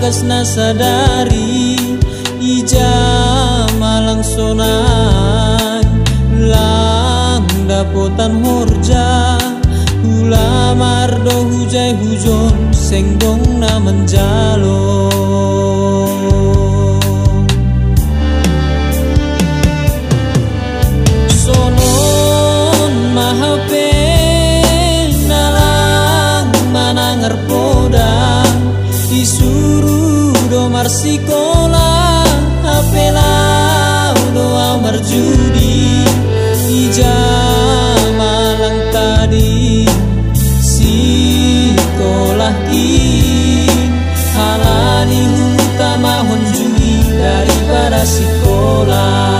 kasna sadari ija malang sonai lang dapotan horja hula mardo hujai hujon sengdong na menjalo sonon mahape nalang manangar poda disuruh do marsikola apela do amar judi ija malang tadi sikolah in halani utama honjui daripada sekolah.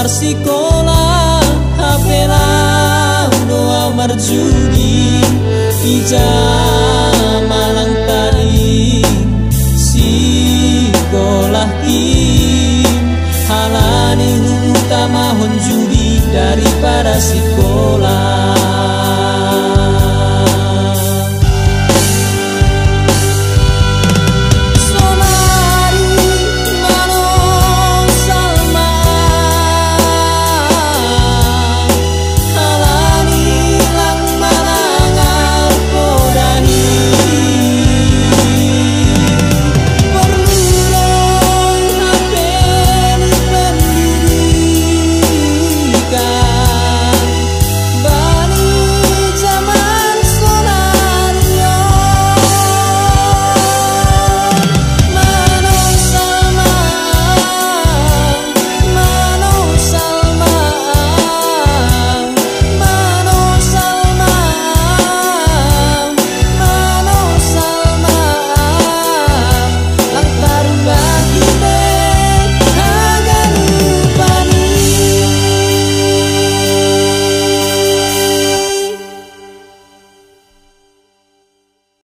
Marsikola apela do amar judi ija malang tadi sikolah in halani utama honjudi daripada sekolah.